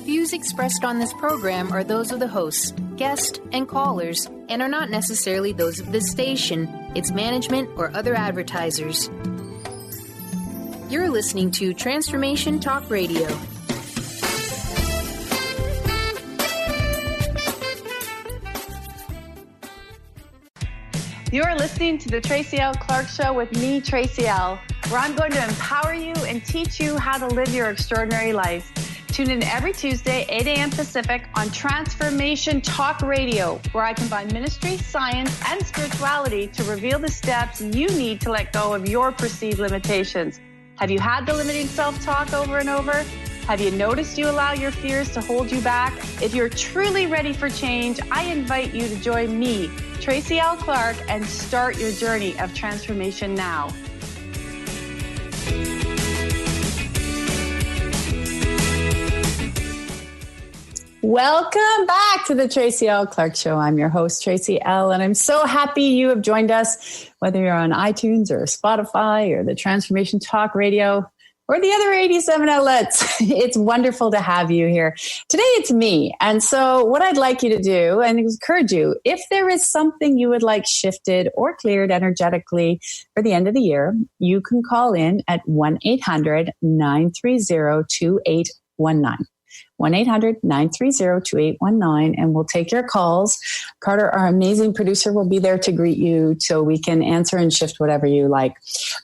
views expressed on this program are those of the hosts, guests, and callers, and are not necessarily those of this station, its management, or other advertisers. You're listening to Transformation Talk Radio. You are listening to the Tracy L. Clark Show with me, Tracy L., where I'm going to empower you and teach you how to live your extraordinary life. Tune in every Tuesday, 8 a.m. Pacific on Transformation Talk Radio, where I combine ministry, science, and spirituality to reveal the steps you need to let go of your perceived limitations. Have you had the limiting self-talk over and over? Have you noticed you allow your fears to hold you back? If you're truly ready for change, I invite you to join me, Tracy L. Clark, and start your journey of transformation now. Welcome back to the Tracy L. Clark Show. I'm your host, Tracy L., and I'm so happy you have joined us, whether you're on iTunes or Spotify or the Transformation Talk Radio or the other 87 outlets. It's wonderful to have you here. Today it's me. And so what I'd like you to do and encourage you, if there is something you would like shifted or cleared energetically for the end of the year, you can call in at 1-800-930-2819. 1-800-930-2819, and we'll take your calls. Carter, our amazing producer, will be there to greet you so we can answer and shift whatever you like.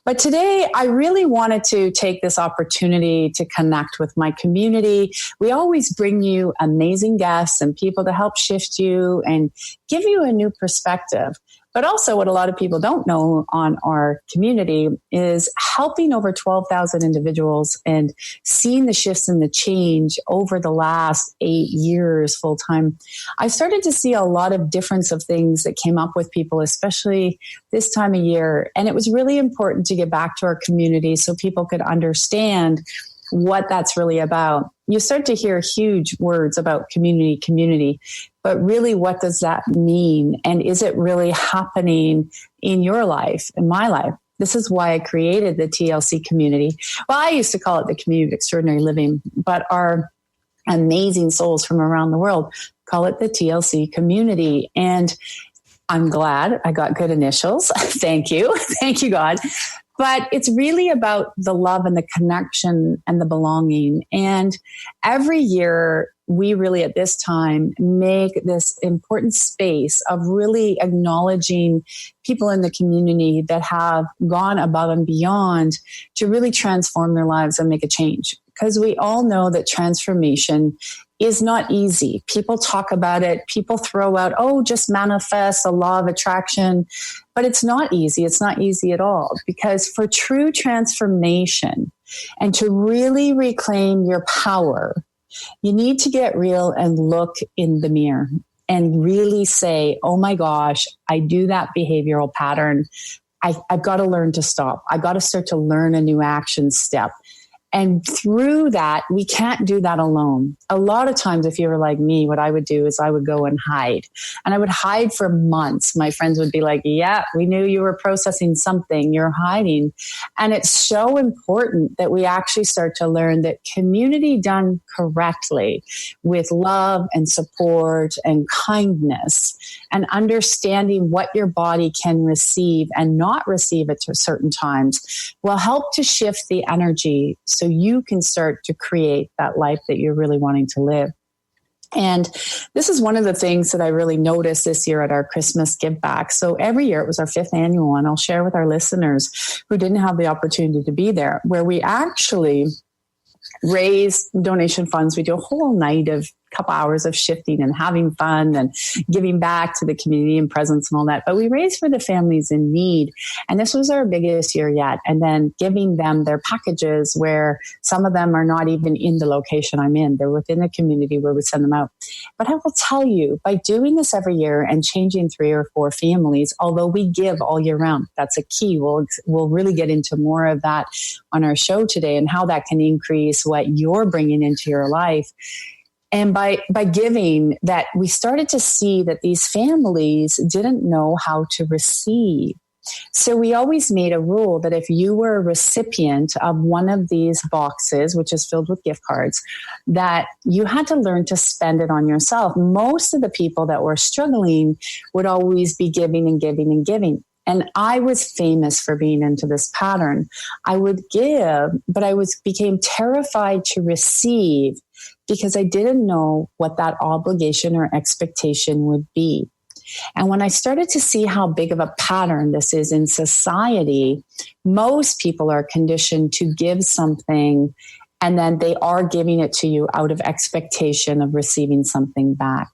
But today, I really wanted to take this opportunity to connect with my community. We always bring you amazing guests and people to help shift you and give you a new perspective. But also what a lot of people don't know on our community is helping over 12,000 individuals and seeing the shifts and the change over the last 8 years full time. I started to see a lot of difference of things that came up with people, especially this time of year. And it was really important to get back to our community so people could understand what that's really about. You start to hear huge words about community, but really what does that mean? And is it really happening in your life, in my life? This is why I created the TLC community. Well, I used to call it the Community of Extraordinary Living, but our amazing souls from around the world call it the TLC community. And I'm glad I got good initials. Thank you. Thank you, God. But it's really about the love and the connection and the belonging. And every year, we really at this time make this important space of really acknowledging people in the community that have gone above and beyond to really transform their lives and make a change. Because we all know that transformation is not easy. People talk about it. People throw out, just manifest a law of attraction. But it's not easy. It's not easy at all. Because for true transformation and to really reclaim your power, you need to get real and look in the mirror and really say, oh my gosh, I do that behavioral pattern. I've got to learn to stop. I got to start to learn a new action step. And through that, we can't do that alone. A lot of times, if you were like me, what I would do is I would go and hide. And I would hide for months. My friends would be like, yeah, we knew you were processing something. You're hiding. And it's so important that we actually start to learn that community done correctly with love and support and kindness and understanding what your body can receive and not receive at certain times will help to shift the energy so you can start to create that life that you're really wanting to live. And this is one of the things that I really noticed this year at our Christmas give back. So every year, it was our 5th annual one. I'll share with our listeners who didn't have the opportunity to be there, where we actually raise donation funds. We do a whole night of couple hours of shifting and having fun and giving back to the community and presence and all that. But we raised for the families in need. And this was our biggest year yet. And then giving them their packages where some of them are not even in the location I'm in. They're within the community where we send them out. But I will tell you, by doing this every year and changing 3 or 4 families, although we give all year round, that's a key. We'll really get into more of that on our show today and how that can increase what you're bringing into your life. And by giving that, we started to see that these families didn't know how to receive. So we always made a rule that if you were a recipient of one of these boxes, which is filled with gift cards, that you had to learn to spend it on yourself. Most of the people that were struggling would always be giving and giving and giving. And I was famous for being into this pattern. I would give, but became terrified to receive because I didn't know what that obligation or expectation would be. And when I started to see how big of a pattern this is in society, most people are conditioned to give something and then they are giving it to you out of expectation of receiving something back.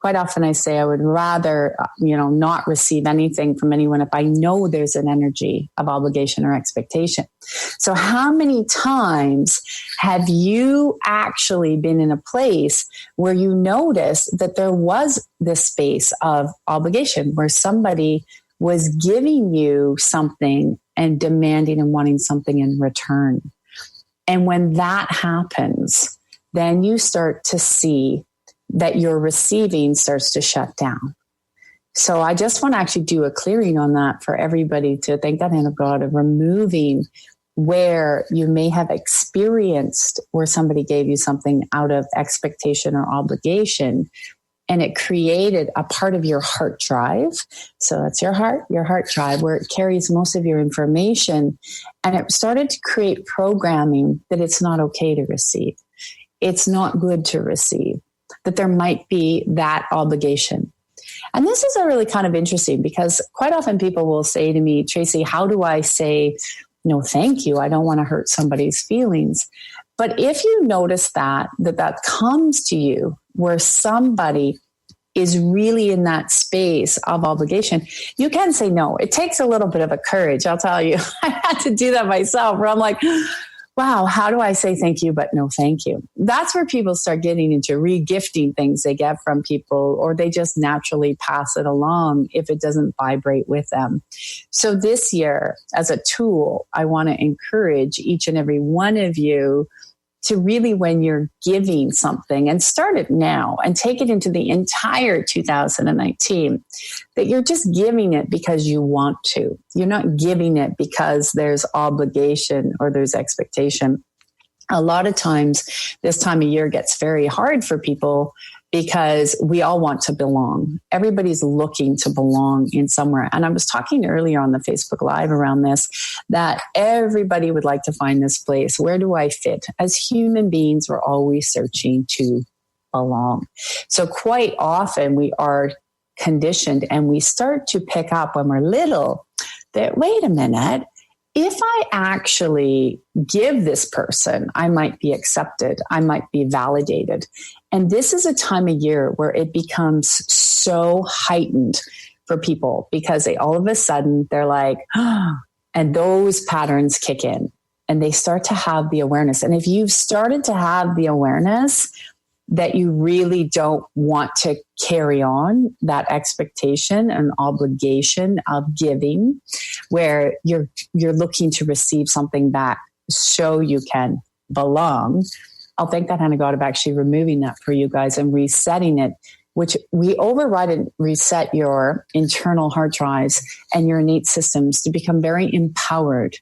Quite often I say I would rather, not receive anything from anyone if I know there's an energy of obligation or expectation. So how many times have you actually been in a place where you noticed that there was this space of obligation where somebody was giving you something and demanding and wanting something in return? And when that happens, then you start to see that your receiving starts to shut down. So I just want to actually do a clearing on that for everybody to thank that hand of God of removing where you may have experienced where somebody gave you something out of expectation or obligation, and it created a part of your heart drive. So that's your heart drive, where it carries most of your information. And it started to create programming that it's not okay to receive. It's not good to receive, that there might be that obligation. And this is a really kind of interesting because quite often people will say to me, Tracy, how do I say, no, thank you? I don't want to hurt somebody's feelings. But if you notice that comes to you where somebody is really in that space of obligation, you can say no. It takes a little bit of a courage. I'll tell you, I had to do that myself where I'm like, wow, how do I say thank you, but no thank you? That's where people start getting into re-gifting things they get from people, or they just naturally pass it along if it doesn't vibrate with them. So this year, as a tool, I want to encourage each and every one of you to really, when you're giving something, and start it now and take it into the entire 2019, that you're just giving it because you want to. You're not giving it because there's obligation or there's expectation. A lot of times this time of year gets very hard for people because we all want to belong. Everybody's looking to belong in somewhere. And I was talking earlier on the Facebook Live around this, that everybody would like to find this place. Where do I fit? As human beings, we're always searching to belong. So quite often we are conditioned and we start to pick up when we're little that, wait a minute, if I actually give this person, I might be accepted. I might be validated. And this is a time of year where it becomes so heightened for people because all of a sudden they're like, and those patterns kick in and they start to have the awareness. And if you've started to have the awareness that you really don't want to carry on that expectation and obligation of giving, where you're looking to receive something back so you can belong, I'll thank that hand of God of actually removing that for you guys and resetting it, which we override and reset your internal hard drives and your innate systems to become very empowered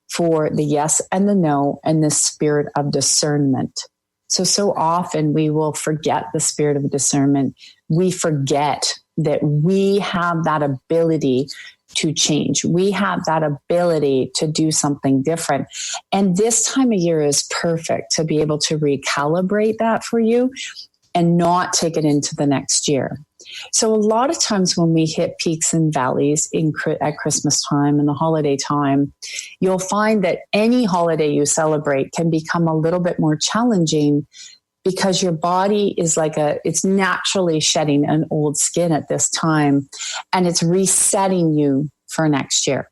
for the yes and the no and the spirit of discernment. So often we will forget the spirit of discernment. We forget that we have that ability to change. We have that ability to do something different. And this time of year is perfect to be able to recalibrate that for you and not take it into the next year. So a lot of times when we hit peaks and valleys at Christmas time and the holiday time, you'll find that any holiday you celebrate can become a little bit more challenging because your body is it's naturally shedding an old skin at this time, and it's resetting you for next year.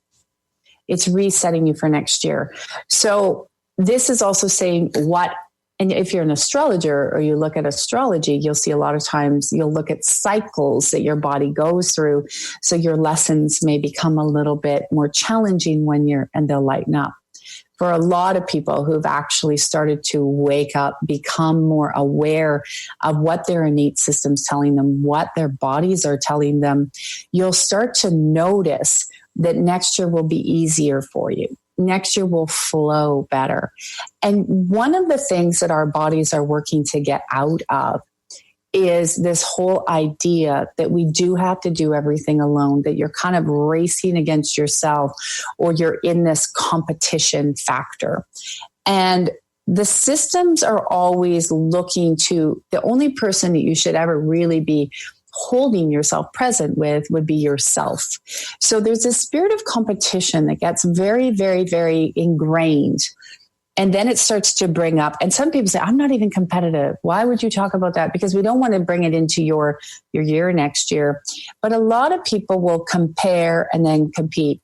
It's resetting you for next year. So this is also saying and if you're an astrologer or you look at astrology, you'll see a lot of times you'll look at cycles that your body goes through. So your lessons may become a little bit more challenging and they'll lighten up. For a lot of people who've actually started to wake up, become more aware of what their innate system's telling them, what their bodies are telling them, you'll start to notice that next year will be easier for you. Next year will flow better. And one of the things that our bodies are working to get out of is this whole idea that we do have to do everything alone, that you're kind of racing against yourself, or you're in this competition factor. And the systems are always looking to, the only person that you should ever really be holding yourself present with would be yourself. So there's this spirit of competition that gets very, very, very ingrained. And then it starts to bring up, and some people say, I'm not even competitive. Why would you talk about that? Because we don't want to bring it into your year next year. But a lot of people will compare and then compete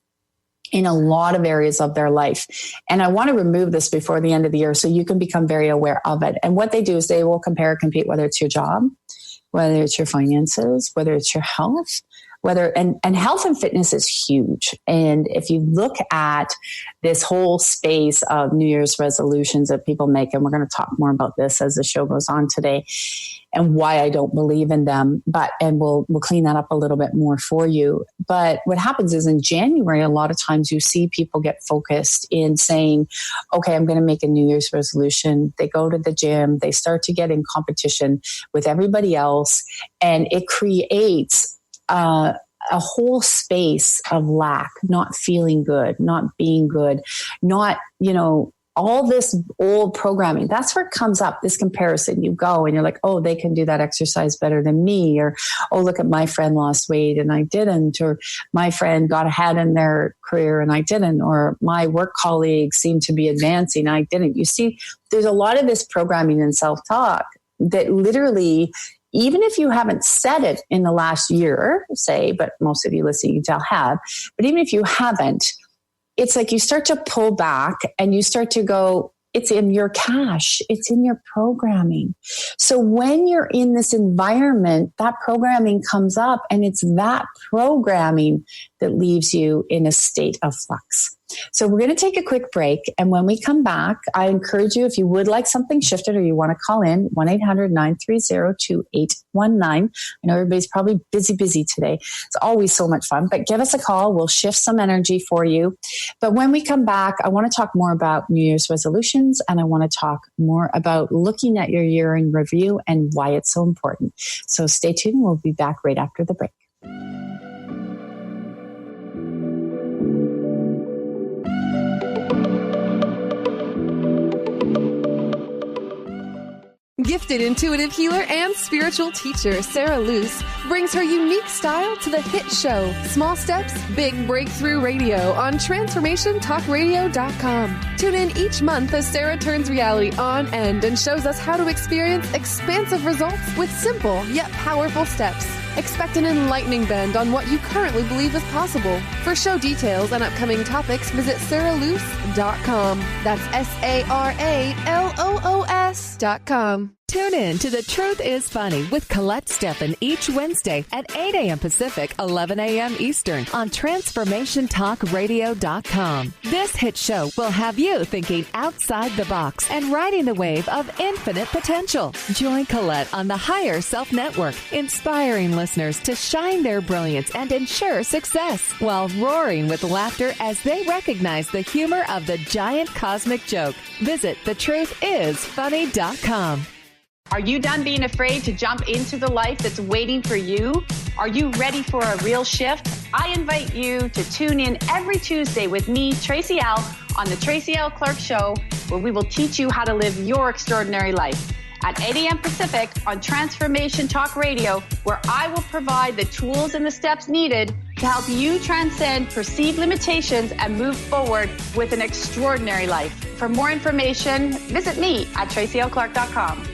in a lot of areas of their life. And I want to remove this before the end of the year so you can become very aware of it. And what they do is they will compare and compete, whether it's your job, whether it's your finances, whether it's your health, and health and fitness is huge. And if you look at this whole space of New Year's resolutions that people make, and we're going to talk more about this as the show goes on today, and why I don't believe in them, and we'll clean that up a little bit more for you. But what happens is in January, a lot of times you see people get focused in saying, okay, I'm going to make a New Year's resolution. They go to the gym, they start to get in competition with everybody else, and it creates a whole space of lack, not feeling good, not being good, not, all this old programming. That's where it comes up, this comparison. You go and you're like, oh, they can do that exercise better than me. Or, oh, look at my friend lost weight and I didn't. Or my friend got ahead in their career and I didn't. Or my work colleagues seem to be advancing. I didn't. You see, there's a lot of this programming and self-talk that literally, even if you haven't said it in the last year, say, but most of you listening, you can tell have, but even if you haven't, it's like you start to pull back and you start to go, it's in your cache, it's in your programming. So when you're in this environment, that programming comes up, and it's that programming that leaves you in a state of flux. So we're going to take a quick break. And when we come back, I encourage you, if you would like something shifted or you want to call in, 1-800-930-2819. I know everybody's probably busy today. It's always so much fun, but give us a call. We'll shift some energy for you. But when we come back, I want to talk more about New Year's resolutions, and I want to talk more about looking at your year in review and why it's so important. So stay tuned. We'll be back right after the break. Gifted intuitive healer and spiritual teacher Sarah Luce brings her unique style to the hit show Small Steps, Big Breakthrough Radio on TransformationTalkRadio.com. Tune in each month as Sarah turns reality on end and shows us how to experience expansive results with simple yet powerful steps. Expect an enlightening bend on what you currently believe is possible. For show details and upcoming topics, visit SarahLuce.com. That's SarahLoos.com. Tune in to The Truth is Funny with Colette Steffen each Wednesday at 8 a.m. Pacific, 11 a.m. Eastern on TransformationTalkRadio.com. This hit show will have you thinking outside the box and riding the wave of infinite potential. Join Colette on the Higher Self Network, inspiring listeners to shine their brilliance and ensure success while roaring with laughter as they recognize the humor of the giant cosmic joke. Visit TheTruthIsFunny.com. Are you done being afraid to jump into the life that's waiting for you? Are you ready for a real shift? I invite you to tune in every Tuesday with me, Tracy L., on the Tracy L. Clark Show, where we will teach you how to live your extraordinary life. At 8 a.m. Pacific on Transformation Talk Radio, where I will provide the tools and the steps needed to help you transcend perceived limitations and move forward with an extraordinary life. For more information, visit me at TracyLClark.com.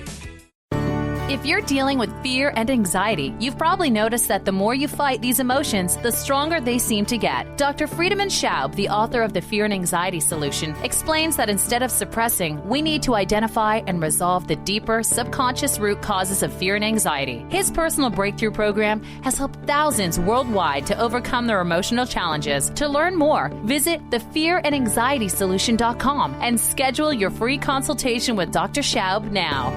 If you're dealing with fear and anxiety, you've probably noticed that the more you fight these emotions, the stronger they seem to get. Dr. Friedemann Schaub, the author of The Fear and Anxiety Solution, explains that instead of suppressing, we need to identify and resolve the deeper, subconscious root causes of fear and anxiety. His personal breakthrough program has helped thousands worldwide to overcome their emotional challenges. To learn more, visit thefearandanxietysolution.com and schedule your free consultation with Dr. Schaub now.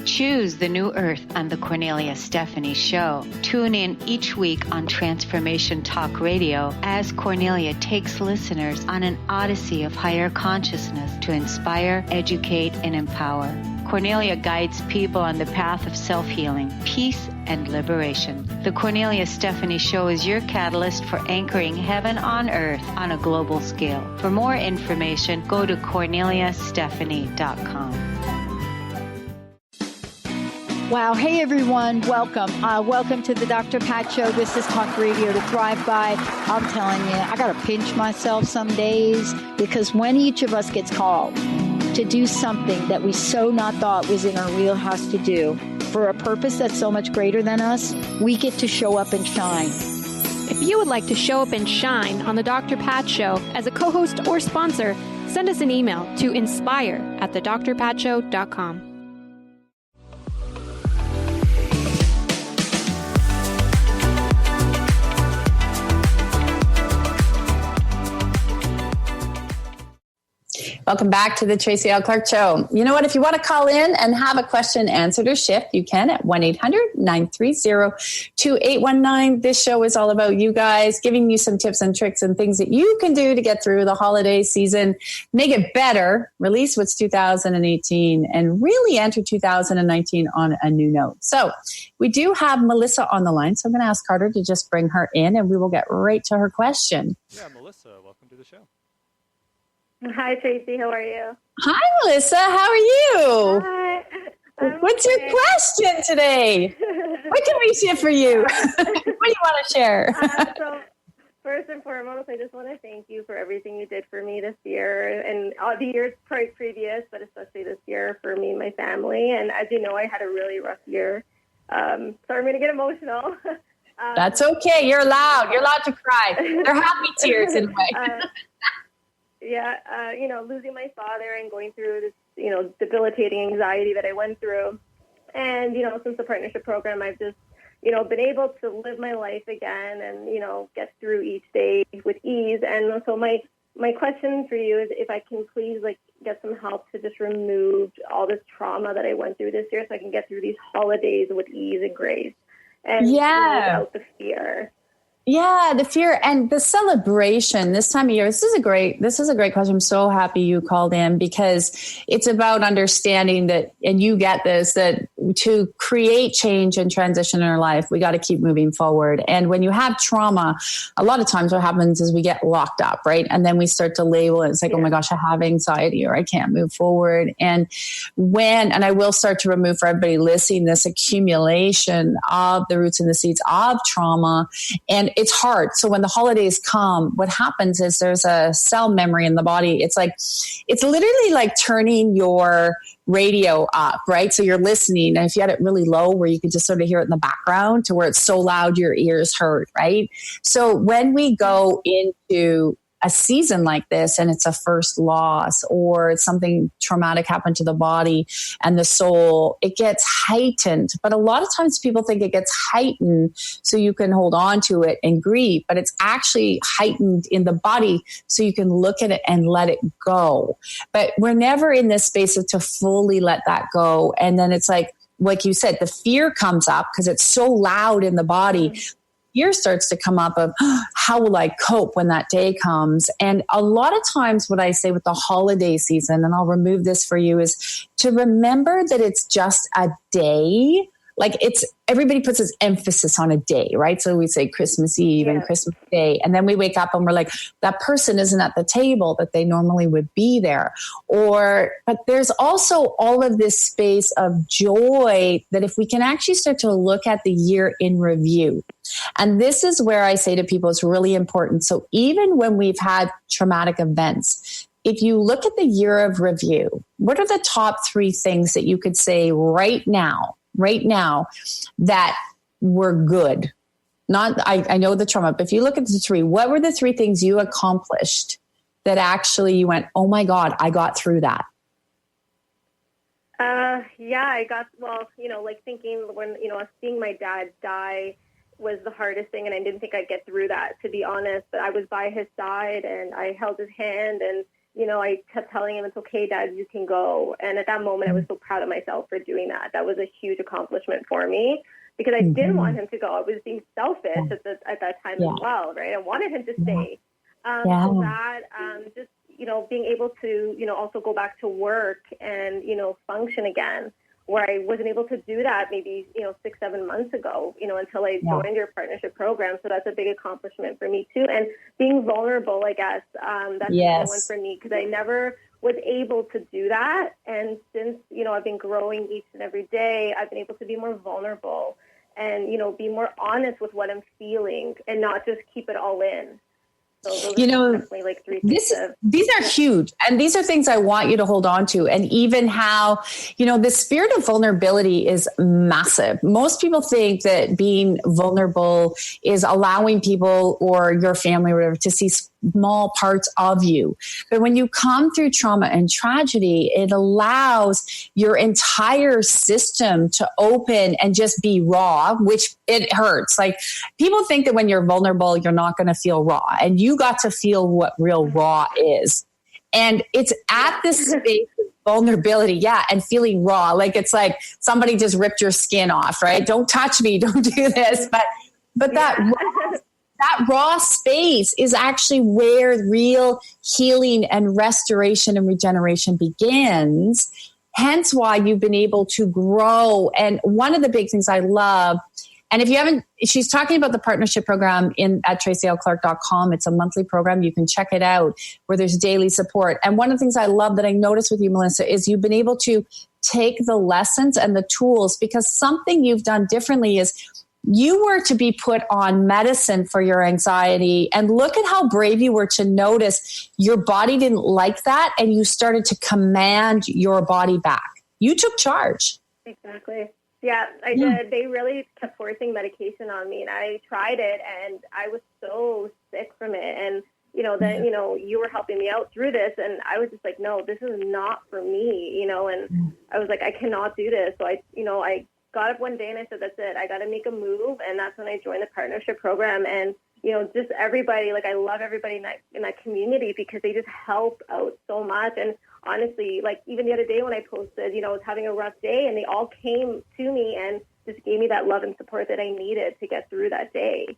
Choose the new earth on the Cornelia Stephanie Show. Tune in each week on Transformation Talk Radio as Cornelia takes listeners on an odyssey of higher consciousness to inspire, educate, and empower. Cornelia guides people on the path of self-healing, peace, and liberation. The Cornelia Stephanie Show is your catalyst for anchoring heaven on earth on a global scale. For more information, go to corneliastephanie.com. Wow. Hey, everyone. Welcome. Welcome to the Dr. Pat Show. This is Talk Radio to Thrive By. I'm telling you, I got to pinch myself some days because when each of us gets called to do something that we so not thought was in our wheelhouse to do for a purpose that's so much greater than us, we get to show up and shine. If you would like to show up and shine on the Dr. Pat Show as a co-host or sponsor, send us an email to inspire@thedrpatshow.com. Welcome back to the Tracy L. Clark Show. You know what? If you want to call in and have a question answered or shift, you can at 1-800-930-2819. This show is all about you guys, giving you some tips and tricks and things that you can do to get through the holiday season, make it better, release what's 2018, and really enter 2019 on a new note. So we do have Melissa on the line, so I'm going to ask Carter to just bring her in, and we will get right to her question. Yeah, Melissa, welcome to the show. Hi, Tracy. How are you? Hi, Melissa. How are you? Hi. What's your question today? What can we share for you? What do you want to share? So, first and foremost, I just want to thank you for everything you did for me this year and all the years previous, but especially this year for me and my family. And as you know, I had a really rough year. So I'm going to get emotional. That's okay. You're allowed. You're allowed to cry. They're happy tears in a way. Losing my father and going through this, debilitating anxiety that I went through. And, since the partnership program, I've just, been able to live my life again and, get through each day with ease. And so my question for you is if I can please, get some help to just remove all this trauma that I went through this year so I can get through these holidays with ease and grace and without the fear. Yeah, the fear and the celebration this time of year. This is a great question. I'm so happy you called in because it's about understanding that, and you get this, that to create change and transition in our life, we got to keep moving forward. And when you have trauma, a lot of times what happens is we get locked up, right? And then we start to label it. It's like, oh my gosh, I have anxiety or I can't move forward. And I will start to remove for everybody listening this accumulation of the roots and the seeds of trauma. And it's hard. So when the holidays come, what happens is there's a cell memory in the body. It's literally like turning your radio up, right? So you're listening. And if you had it really low where you could just sort of hear it in the background to where it's so loud your ears hurt, right? So when we go into a season like this and it's a first loss or it's something traumatic happened to the body and the soul, it gets heightened. But a lot of times people think it gets heightened so you can hold on to it and grieve, but it's actually heightened in the body so you can look at it and let it go. But we're never in this space to fully let that go. And then it's like you said, the fear comes up because it's so loud in the body. Fear starts to come up of how will I cope when that day comes? And a lot of times what I say with the holiday season, and I'll remove this for you, is to remember that it's just a day. Everybody puts this emphasis on a day, right? So we say Christmas Eve and Christmas Day. And then we wake up and we're like, that person isn't at the table that they normally would be there. But there's also all of this space of joy that if we can actually start to look at the year in review. And this is where I say to people, it's really important. So even when we've had traumatic events, if you look at the year of review, what are the top 3 things that you could say right now that were good? I know the trauma, but if you look at the 3, what were the 3 things you accomplished that actually you went, oh my God, I got through that? I got, thinking when, seeing my dad die was the hardest thing. And I didn't think I'd get through that, to be honest, but I was by his side and I held his hand and, I kept telling him, it's okay, Dad, you can go. And at that moment, I was so proud of myself for doing that. That was a huge accomplishment for me because I didn't want him to go. I was being selfish at that time as well, right? I wanted him to stay. So that, just, being able to, also go back to work and, function again, where I wasn't able to do that maybe, 6-7 months ago, until I joined your partnership program. So that's a big accomplishment for me too. And being vulnerable, I guess, that's the one for me because I never was able to do that. And since, I've been growing each and every day, I've been able to be more vulnerable and, be more honest with what I'm feeling and not just keep it all in. So those are definitely like three things. These are huge. And these are things I want you to hold on to. And even how, the spirit of vulnerability is massive. Most people think that being vulnerable is allowing people or your family or whatever to see small parts of you. But when you come through trauma and tragedy, it allows your entire system to open and just be raw, which it hurts. Like people think that when you're vulnerable, you're not going to feel raw, and you got to feel what real raw is. And it's at this space of vulnerability. And feeling raw. Like it's like somebody just ripped your skin off, right? Don't touch me. Don't do this. But that raw space is actually where real healing and restoration and regeneration begins. Hence why you've been able to grow. And one of the big things I love, and if you haven't, she's talking about the partnership program at tracylclark.com. It's a monthly program. You can check it out where there's daily support. And one of the things I love that I noticed with you, Melissa, is you've been able to take the lessons and the tools, because something you've done differently is you were to be put on medicine for your anxiety. And look at how brave you were to notice your body didn't like that. And you started to command your body back. You took charge. Exactly. Yeah, I did. They really kept forcing medication on me, and I tried it, and I was so sick from it. And, then, you were helping me out through this, and I was just like, no, this is not for me, and I was like, I cannot do this. So I got up one day and I said, that's it. I got to make a move. And that's when I joined the partnership program. And, just everybody, like I love everybody in that community because they just help out so much. And honestly, like even the other day when I posted, I was having a rough day and they all came to me and just gave me that love and support that I needed to get through that day.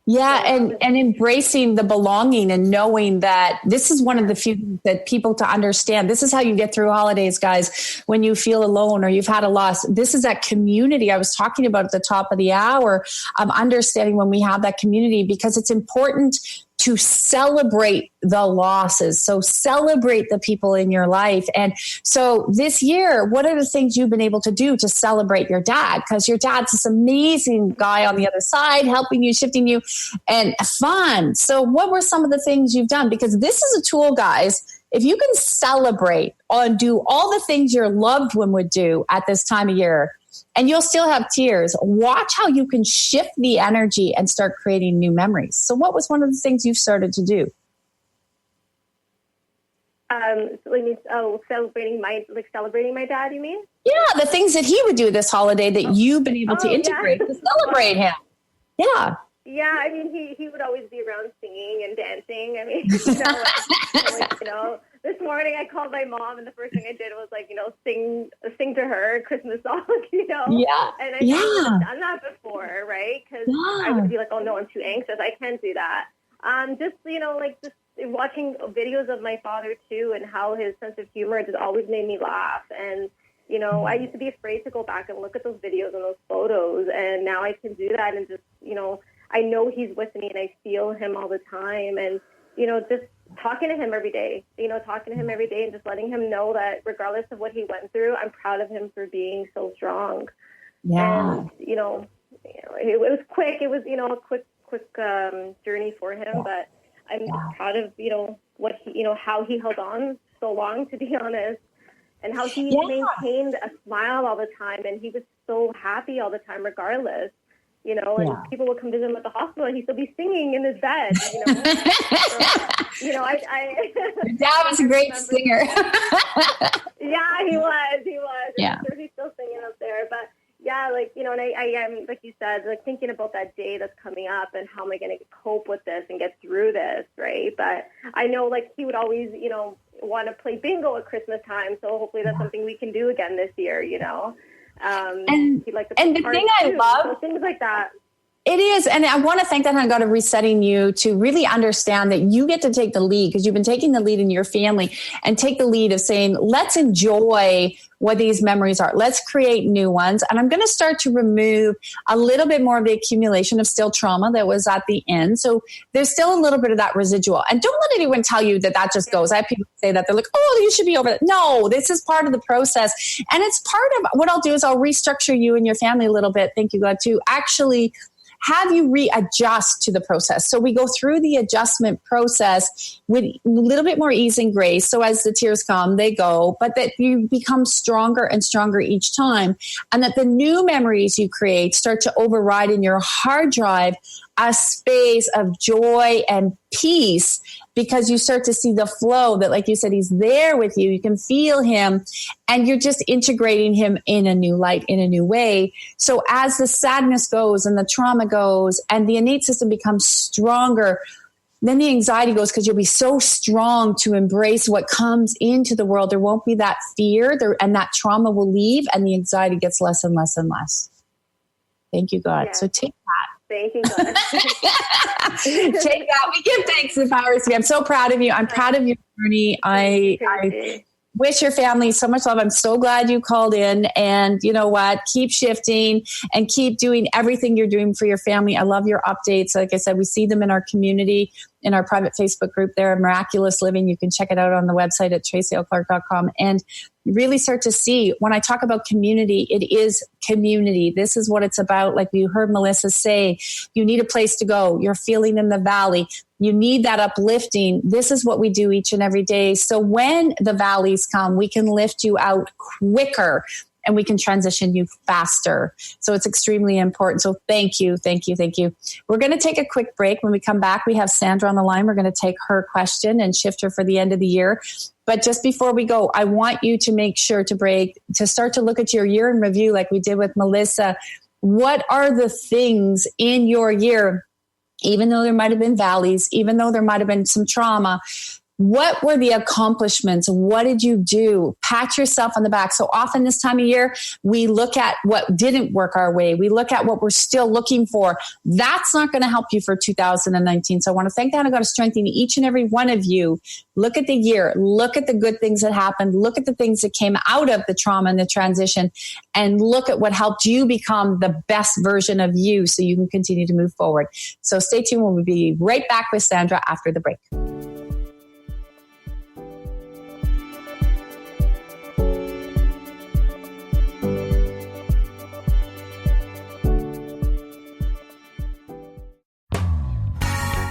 Yeah. And embracing the belonging and knowing that this is one of the few things that people to understand. This is how you get through holidays, guys. When you feel alone or you've had a loss, this is that community I was talking about at the top of the hour of understanding when we have that community, because it's important to celebrate the losses. So celebrate the people in your life. And so this year, what are the things you've been able to do to celebrate your dad? Because your dad's this amazing guy on the other side, helping you, shifting you, and fun. So what were some of the things you've done? Because this is a tool, guys. If you can celebrate and do all the things your loved one would do at this time of year, and you'll still have tears, watch how you can shift the energy and start creating new memories. So what was one of the things you've started to do? Celebrating my dad, you mean? Yeah, the things that he would do this holiday that you've been able to integrate to celebrate him. Yeah. Yeah, I mean, he would always be around singing and dancing. I mean, this morning I called my mom, and the first thing I did was sing to her a Christmas song, Yeah. And I've never done that before, right? Because I would be like, oh no, I'm too anxious. I can't do that. Just watching videos of my father too, and how his sense of humor just always made me laugh. And I used to be afraid to go back and look at those videos and those photos, and now I can do that and just I know he's with me and I feel him all the time. And, just talking to him every day, and just letting him know that regardless of what he went through, I'm proud of him for being so strong. Yeah. And, it was quick. It was, a quick journey for him, but I'm proud of, what he, how he held on so long, to be honest, and how he maintained a smile all the time. And he was so happy all the time, regardless. And people would come visit him at the hospital and he'd still be singing in his bed, So, Your dad was a great singer. Yeah, he was. Yeah. I'm sure he's still singing up there. But yeah, and I am, like you said, thinking about that day that's coming up and how am I going to cope with this and get through this, right? But I know, like, he would always, you know, want to play bingo at Christmas time. So hopefully that's something we can do again this year, you know. And he'd like to the thing I love, so things like that. It is. And I want to thank that God of resetting you to really understand that you get to take the lead, because you've been taking the lead in your family, and take the lead of saying, let's enjoy what these memories are. Let's create new ones. And I'm going to start to remove a little bit more of the accumulation of still trauma that was at the end. So there's still a little bit of that residual. And don't let anyone tell you that just goes. I have people say that. They're like, oh, you should be over that. No, this is part of the process. And it's part of what I'll do is I'll restructure you and your family a little bit. Thank you, God, to actually have you readjust to the process. So we go through the adjustment process with a little bit more ease and grace. So as the tears come, they go, but that you become stronger and stronger each time. And that the new memories you create start to override in your hard drive a space of joy and peace, because you start to see the flow that, like you said, he's there with you. You can feel him, and you're just integrating him in a new light, in a new way. So as the sadness goes and the trauma goes and the innate system becomes stronger, then the anxiety goes, because you'll be so strong to embrace what comes into the world. There won't be that fear there, and that trauma will leave, and the anxiety gets less and less and less. Thank you, God. Yes. So take that. Thank you, God. Take that. We give thanks and powers to you. I'm so proud of you. I'm proud of your journey. I wish your family so much love. I'm so glad you called in, and you know what? Keep shifting and keep doing everything you're doing for your family. I love your updates. Like I said, we see them in our community, in our private Facebook group there, Miraculous Living. You can check it out on the website at tracylclark.com, and really start to see, when I talk about community, it is community. This is what it's about. Like you heard Melissa say, you need a place to go. You're feeling in the valley. You need that uplifting. This is what we do each and every day. So when the valleys come, we can lift you out quicker, and we can transition you faster. So it's extremely important. So thank you, thank you, thank you. We're going to take a quick break. When we come back, we have Sandra on the line. We're going to take her question and shift her for the end of the year. But just before we go, I want you to make sure to start to look at your year in review, like we did with Melissa. What are the things in your year, even though there might have been valleys, even though there might have been some trauma, what were the accomplishments? What did you do? Pat yourself on the back. So often this time of year, we look at what didn't work our way. We look at what we're still looking for. That's not going to help you for 2019. So I want to thank God. I got to strengthen each and every one of you. Look at the year. Look at the good things that happened. Look at the things that came out of the trauma and the transition, and look at what helped you become the best version of you so you can continue to move forward. So stay tuned. We'll be right back with Sandra after the break.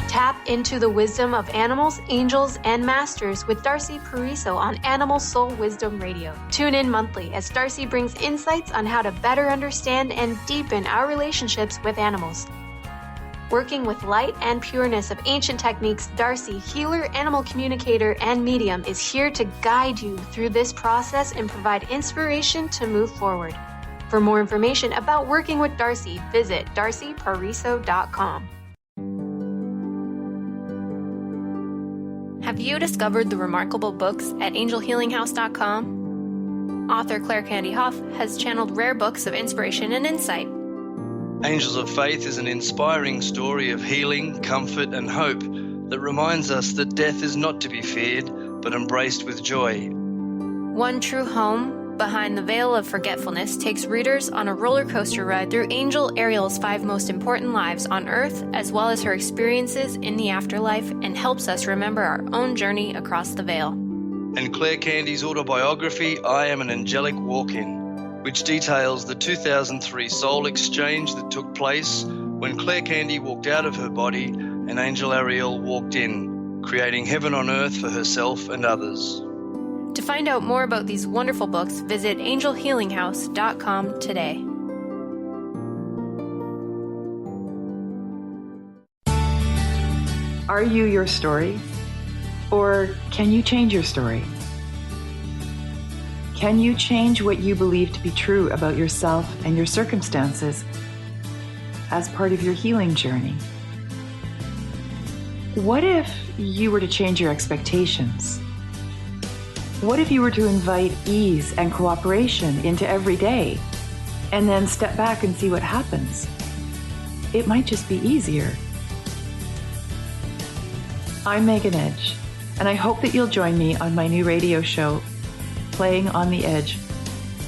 Tap into the wisdom of animals, angels, and masters with Darcy Pariso on Animal Soul Wisdom Radio. Tune in monthly as Darcy brings insights on how to better understand and deepen our relationships with animals. Working with light and pureness of ancient techniques, Darcy, healer, animal communicator, and medium, is here to guide you through this process and provide inspiration to move forward. For more information about working with Darcy, visit darcypariso.com. Have you discovered the remarkable books at angelhealinghouse.com? Author Claire Candy Hough has channeled rare books of inspiration and insight. Angels of Faith is an inspiring story of healing, comfort, and hope that reminds us that death is not to be feared, but embraced with joy. One True Home, Behind the Veil of Forgetfulness, takes readers on a roller coaster ride through Angel Ariel's 5 most important lives on Earth, as well as her experiences in the afterlife, and helps us remember our own journey across the veil. And Claire Candy's autobiography, I Am an Angelic Walk-In, which details the 2003 soul exchange that took place when Claire Candy walked out of her body and Angel Ariel walked in, creating heaven on earth for herself and others. To find out more about these wonderful books, visit angelhealinghouse.com today. Are you your story? Or can you change your story? Can you change what you believe to be true about yourself and your circumstances as part of your healing journey? What if you were to change your expectations? What if you were to invite ease and cooperation into every day and then step back and see what happens? It might just be easier. I'm Megan Edge, and I hope that you'll join me on my new radio show, Playing on the Edge,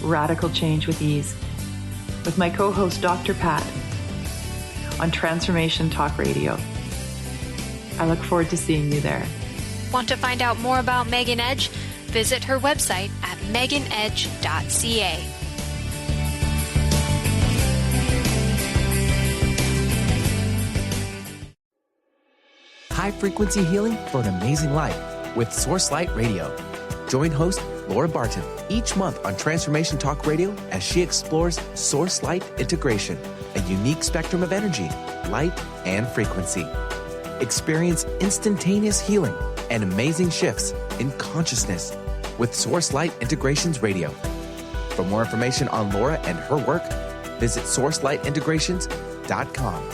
Radical Change with Ease, with my co-host Dr. Pat on Transformation Talk Radio. I look forward to seeing you there. Want to find out more about Megan Edge? Visit her website at meganedge.ca. High-frequency healing for an amazing life with SourceLight Radio. Join host Laura Barton each month on Transformation Talk Radio as she explores SourceLight integration, a unique spectrum of energy, light, and frequency. Experience instantaneous healing and amazing shifts in consciousness with SourceLight Integrations Radio. For more information on Laura and her work, visit sourcelightintegrations.com.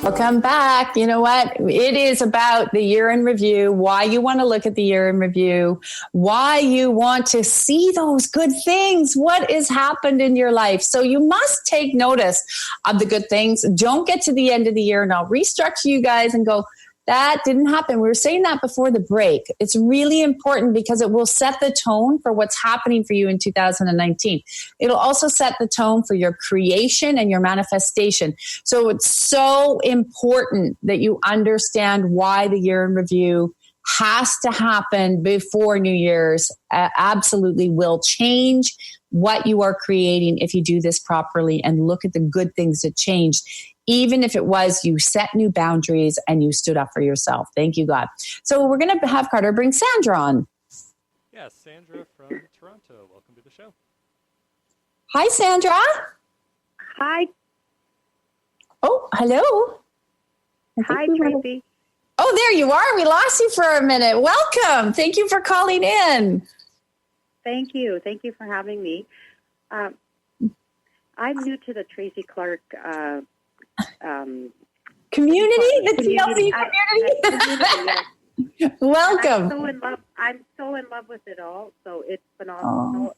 Welcome back. You know what? It is about the year in review, why you want to look at the year in review, why you want to see those good things, what has happened in your life. So you must take notice of the good things. Don't get to the end of the year and I'll restructure you guys and go, that didn't happen. We were saying that before the break. It's really important because it will set the tone for what's happening for you in 2019. It'll also set the tone for your creation and your manifestation. So it's so important that you understand why the year in review has to happen before New Year's. Absolutely will change what you are creating if you do this properly and look at the good things that changed. Even if it was you set new boundaries and you stood up for yourself. Thank you, God. So we're going to have Carter bring Sandra on. Yes, Sandra from Toronto. Welcome to the show. Hi, Sandra. Hi. Oh, hello. Hi, Tracy. Oh, there you are. We lost you for a minute. Welcome. Thank you for calling in. Thank you. Thank you for having me. I'm new to the Tracy Clark community, the TLC community. Welcome. I'm so in love with it all. So it's phenomenal.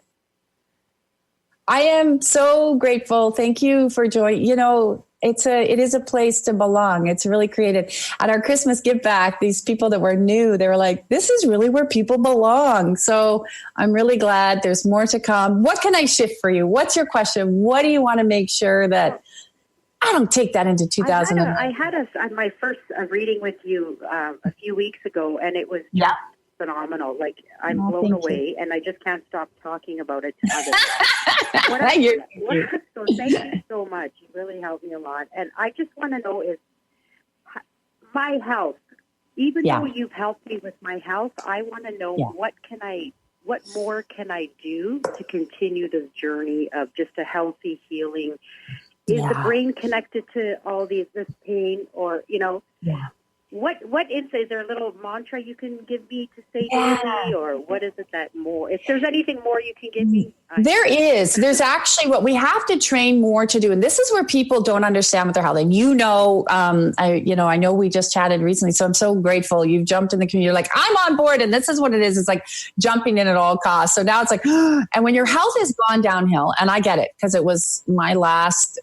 I am so grateful. Thank you for joining. You know, it is a place to belong. It's really created. At our Christmas give back, these people that were new, they were like, this is really where people belong. So I'm really glad there's more to come. What can I shift for you? What's your question? What do you want to make sure that I don't take that into 2000? I had my first reading with you a few weeks ago, and it was just phenomenal. Like, I'm blown away, and I just can't stop talking about it to others. So thank you so much. You really helped me a lot. And I just want to know is my health, even though you've helped me with my health, I want to know what more can I do to continue this journey of just a healthy healing? Is the brain connected to all this pain, or, you know, what is there a little mantra you can give me to say daily, or what is it that more, if there's anything more you can give me? There's actually what we have to train more to do. And this is where people don't understand what they're health. And I know we just chatted recently, so I'm so grateful you've jumped in the community. You're like, I'm on board. And this is what it is. It's like jumping in at all costs. So now it's like, and when your health has gone downhill, and I get it, because it was my last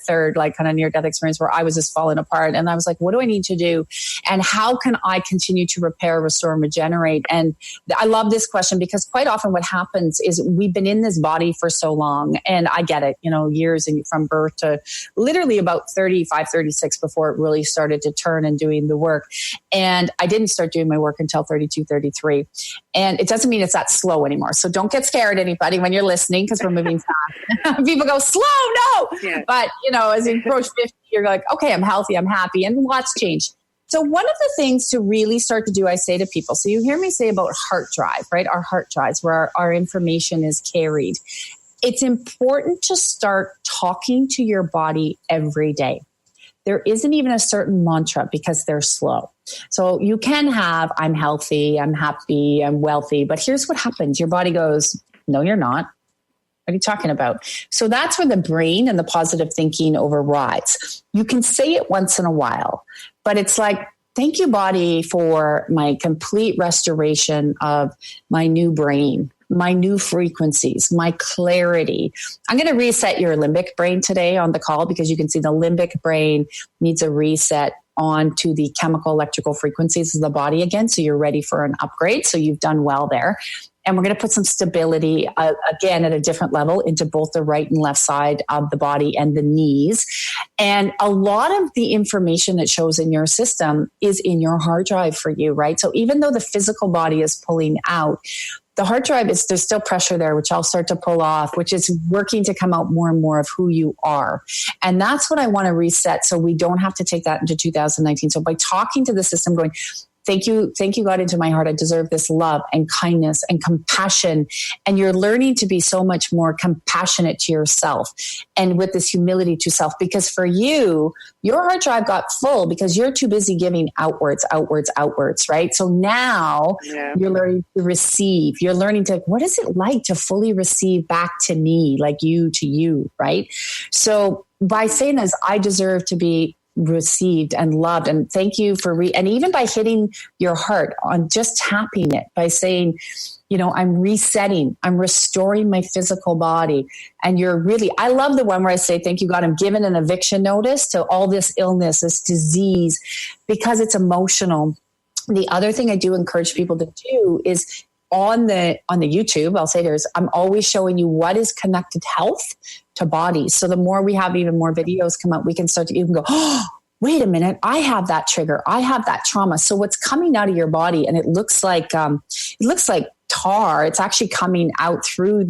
third, like, kind of near-death experience where I was just falling apart. And I was like, what do I need to do? And how can I continue to repair, restore, and regenerate? And I love this question because quite often what happens is we've been in this body for so long, and I get it, years from birth to literally about 35, 36 before it really started to turn and doing the work. And I didn't start doing my work until 32, 33. And it doesn't mean it's that slow anymore. So don't get scared, anybody, when you're listening, because we're moving fast. People go, slow, no. Yeah. But, as you approach 50, you're like, okay, I'm healthy, I'm happy, and lots change. So one of the things to really start to do, I say to people, so you hear me say about heart drive, right? Our heart drives where our information is carried. It's important to start talking to your body every day. There isn't even a certain mantra because they're slow. So you can have, I'm healthy, I'm happy, I'm wealthy, but here's what happens. Your body goes, no, you're not. What are you talking about? So that's where the brain and the positive thinking overrides. You can say it once in a while, but it's like, thank you, body, for my complete restoration of my new brain, my new frequencies, my clarity. I'm going to reset your limbic brain today on the call because you can see the limbic brain needs a reset onto the chemical electrical frequencies of the body again. So you're ready for an upgrade. So you've done well there. And we're going to put some stability, again, at a different level into both the right and left side of the body and the knees. And a lot of the information that shows in your system is in your hard drive for you, right? So even though the physical body is pulling out, the hard drive there's still pressure there, which I'll start to pull off, which is working to come out more and more of who you are. And that's what I want to reset so we don't have to take that into 2019. So by talking to the system, going, thank you, God, into my heart. I deserve this love and kindness and compassion. And you're learning to be so much more compassionate to yourself and with this humility to self. Because for you, your hard drive got full because you're too busy giving outwards, right? So now you're learning to receive. You're learning to, what is it like to fully receive back to me, like you to you, right? So by saying this, I deserve to be received and loved, and thank you for and even by hitting your heart on just tapping it by saying, I'm resetting, I'm restoring my physical body. And I love the one where I say, thank you, God, I'm giving an eviction notice to all this illness, this disease, because it's emotional. The other thing I do encourage people to do is on the YouTube, I'll say I'm always showing you what is connected health to body. So the more we have even more videos come out, we can start to even go, oh, wait a minute, I have that trigger. I have that trauma. So what's coming out of your body, and it looks like tar. It's actually coming out through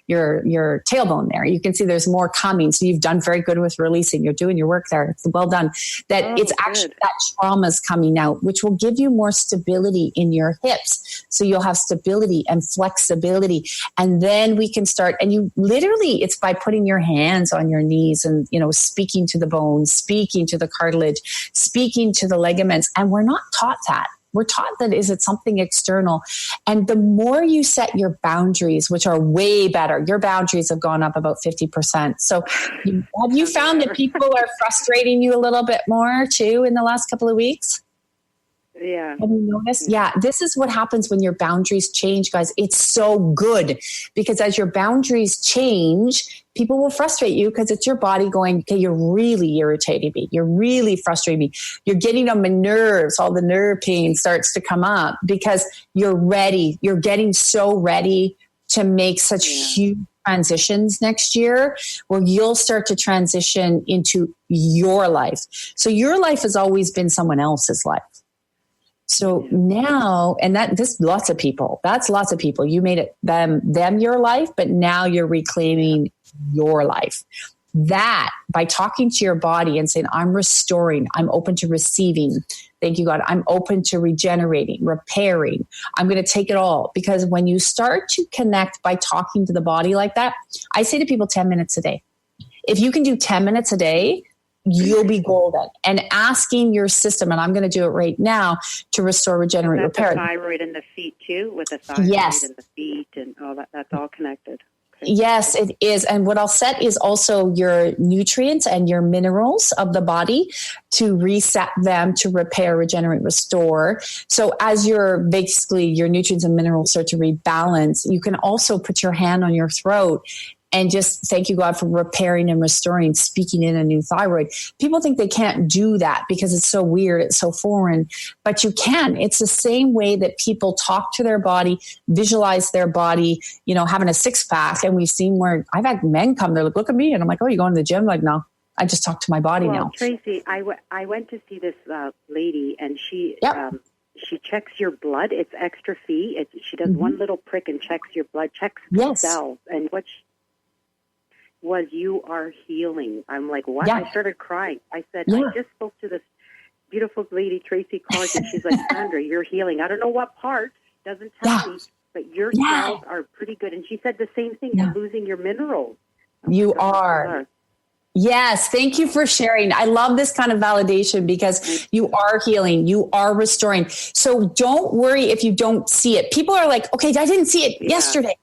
your tailbone there. You can see there's more coming. So you've done very good with releasing. You're doing your work there. It's well done. It's actually that trauma's coming out, which will give you more stability in your hips. So you'll have stability and flexibility. And then we can start, and you literally, it's by putting your hands on your knees and, speaking to the bones, speaking to the cartilage, speaking to the ligaments. And we're not taught that. We're taught that is it something external. And the more you set your boundaries, which are way better, your boundaries have gone up about 50%. So have you found that people are frustrating you a little bit more too in the last couple of weeks? Yeah. Have you noticed? Yeah. This is what happens when your boundaries change, guys. It's so good because as your boundaries change, people will frustrate you because it's your body going, okay, you're really irritating me. You're really frustrating me. You're getting on my nerves. All the nerve pain starts to come up because you're ready. You're getting so ready to make such huge transitions next year where you'll start to transition into your life. So your life has always been someone else's life. So now, and that's lots of people. You made it them your life, but now you're reclaiming your life. That by talking to your body and saying, I'm restoring, I'm open to receiving. Thank you, God. I'm open to regenerating, repairing. I'm going to take it all. Because when you start to connect by talking to the body like that, I say to people 10 minutes a day. If you can do 10 minutes a day, you'll be golden. And asking your system, and I'm going to do it right now, to restore, regenerate, repair. The thyroid in the feet too, with the thyroid in the feet and all that. That's all connected. Okay. Yes, it is. And what I'll set is also your nutrients and your minerals of the body to reset them, to repair, regenerate, restore. So as your nutrients and minerals start to rebalance, you can also put your hand on your throat and just thank you, God, for repairing and restoring, speaking in a new thyroid. People think they can't do that because it's so weird, it's so foreign, but you can. It's the same way that people talk to their body, visualize their body, having a six pack. And we've seen where I've had men come, they're like, look at me. And I'm like, oh, you going to the gym? Like, no, I just talk to my body now. Tracy, I went to see this lady and she checks your blood. It's extra fee. She does one little prick and checks your blood, checks the cells. And what was you are healing. I'm like, what? I started crying. I said, I just spoke to this beautiful lady, Tracy Clark, and she's like, Sandra, you're healing. I don't know what part, doesn't tell me, but your cells are pretty good. And she said the same thing, you're losing your minerals. You are. Yes. Thank you for sharing. I love this kind of validation because you are healing. You are restoring. So don't worry if you don't see it. People are like, okay, I didn't see it yesterday,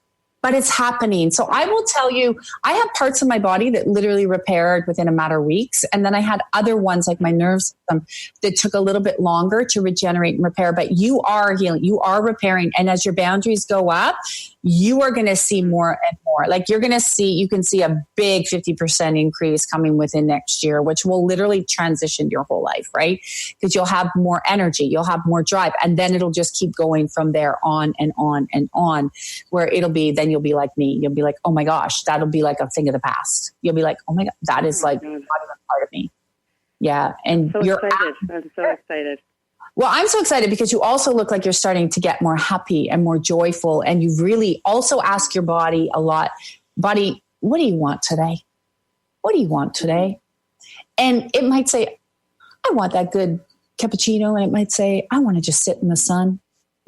but it's happening. So I will tell you, I have parts of my body that literally repaired within a matter of weeks. And then I had other ones like my nerve system that took a little bit longer to regenerate and repair, but you are healing, you are repairing. And as your boundaries go up, you are going to see more and more. Like you can see a big 50% increase coming within next year, which will literally transition your whole life, right? Because you'll have more energy, you'll have more drive, and then it'll just keep going from there on and on and on, where then you'll be like me. You'll be like, oh my gosh, that'll be like a thing of the past. You'll be like, oh my God, that is not even part of me. Yeah. And I'm so excited. Well, I'm so excited because you also look like you're starting to get more happy and more joyful. And you really also ask your body a lot, body, what do you want today? What do you want today? And it might say, I want that good cappuccino. And it might say, I want to just sit in the sun.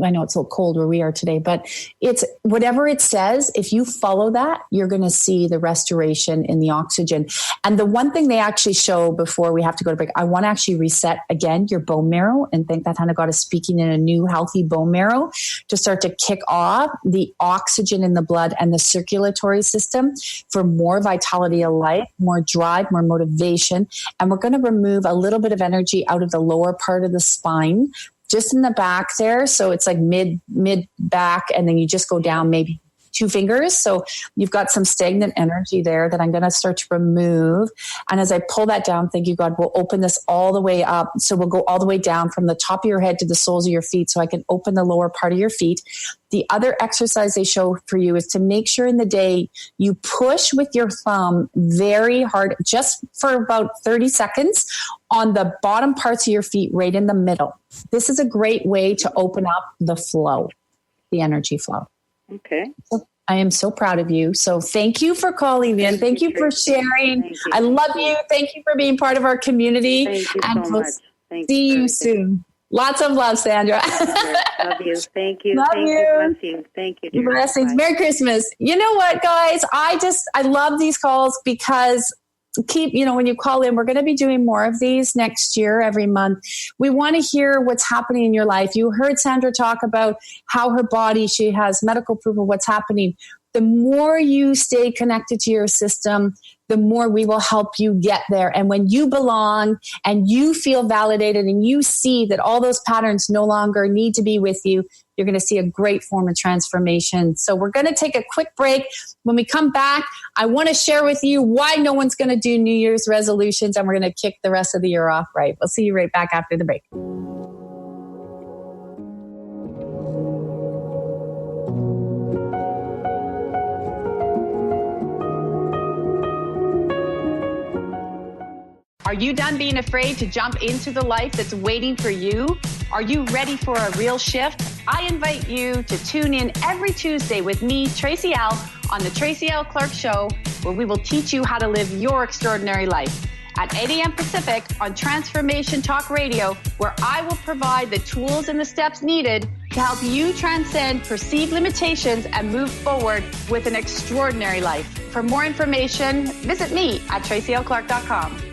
I know it's a little cold where we are today, but it's whatever it says. If you follow that, you're going to see the restoration in the oxygen. And the one thing they actually show before we have to go to break, I want to actually reset again your bone marrow, and thank that Hannah God is speaking in a new healthy bone marrow to start to kick off the oxygen in the blood and the circulatory system for more vitality of life, more drive, more motivation. And we're going to remove a little bit of energy out of the lower part of the spine, just in the back there. So it's like mid back, and then you just go down maybe 2 fingers. So you've got some stagnant energy there that I'm going to start to remove. And as I pull that down, thank you, God, we'll open this all the way up. So we'll go all the way down from the top of your head to the soles of your feet, so I can open the lower part of your feet. The other exercise they show for you is to make sure in the day you push with your thumb very hard, just for about 30 seconds on the bottom parts of your feet, right in the middle. This is a great way to open up the flow, the energy flow. Okay. I am so proud of you. So thank you for calling in. Thank you for sharing. I love you. Thank you for being part of our community. Thank you so much. See you soon. Lots of love, Sandra. Love you. Thank you. Love you. Blessings. Thank you. Blessings. Merry Christmas. You know what, guys? I love these calls because when you call in, we're going to be doing more of these next year, every month. We want to hear what's happening in your life. You heard Sandra talk about how her body, she has medical proof of what's happening. The more you stay connected to your system, the more we will help you get there. And when you belong and you feel validated and you see that all those patterns no longer need to be with you, you're going to see a great form of transformation. So we're going to take a quick break. When we come back, I want to share with you why no one's going to do New Year's resolutions, and we're going to kick the rest of the year off right. We'll see you right back after the break. Are you done being afraid to jump into the life that's waiting for you? Are you ready for a real shift? I invite you to tune in every Tuesday with me, Tracy L, on the Tracy L. Clark Show, where we will teach you how to live your extraordinary life. At 8 a.m. Pacific on Transformation Talk Radio, where I will provide the tools and the steps needed to help you transcend perceived limitations and move forward with an extraordinary life. For more information, visit me at tracylclark.com.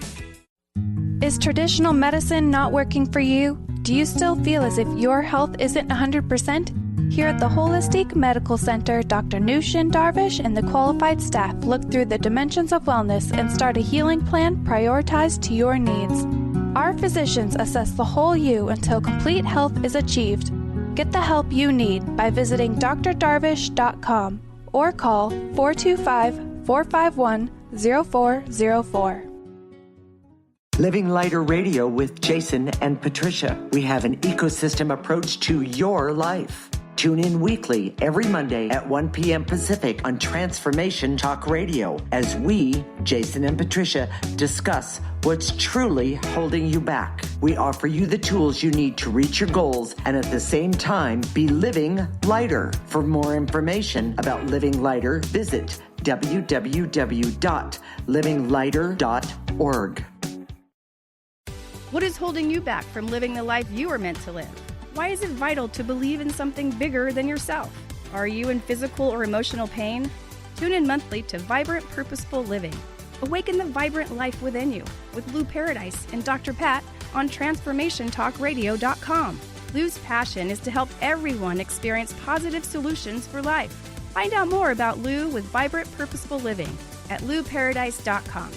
Is traditional medicine not working for you? Do you still feel as if your health isn't 100%? Here at the Holistic Medical Center, Dr. Nushin Darvish and the qualified staff look through the dimensions of wellness and start a healing plan prioritized to your needs. Our physicians assess the whole you until complete health is achieved. Get the help you need by visiting drdarvish.com or call 425-451-0404. Living Lighter Radio with Jason and Patricia. We have an ecosystem approach to your life. Tune in weekly every Monday at 1 p.m. Pacific on Transformation Talk Radio as we, Jason and Patricia, discuss what's truly holding you back. We offer you the tools you need to reach your goals and at the same time be living lighter. For more information about Living Lighter, visit www.livinglighter.org. What is holding you back from living the life you are meant to live? Why is it vital to believe in something bigger than yourself? Are you in physical or emotional pain? Tune in monthly to Vibrant Purposeful Living. Awaken the vibrant life within you with Lou Paradise and Dr. Pat on TransformationTalkRadio.com. Lou's passion is to help everyone experience positive solutions for life. Find out more about Lou with Vibrant Purposeful Living at LouParadise.com.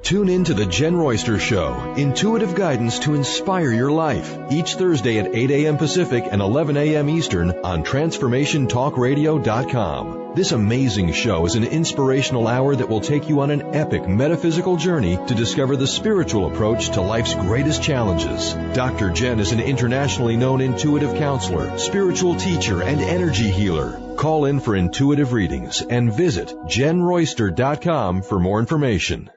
Tune in to The Jen Royster Show, intuitive guidance to inspire your life, each Thursday at 8 a.m. Pacific and 11 a.m. Eastern on TransformationTalkRadio.com. This amazing show is an inspirational hour that will take you on an epic metaphysical journey to discover the spiritual approach to life's greatest challenges. Dr. Jen is an internationally known intuitive counselor, spiritual teacher, and energy healer. Call in for intuitive readings and visit JenRoyster.com for more information.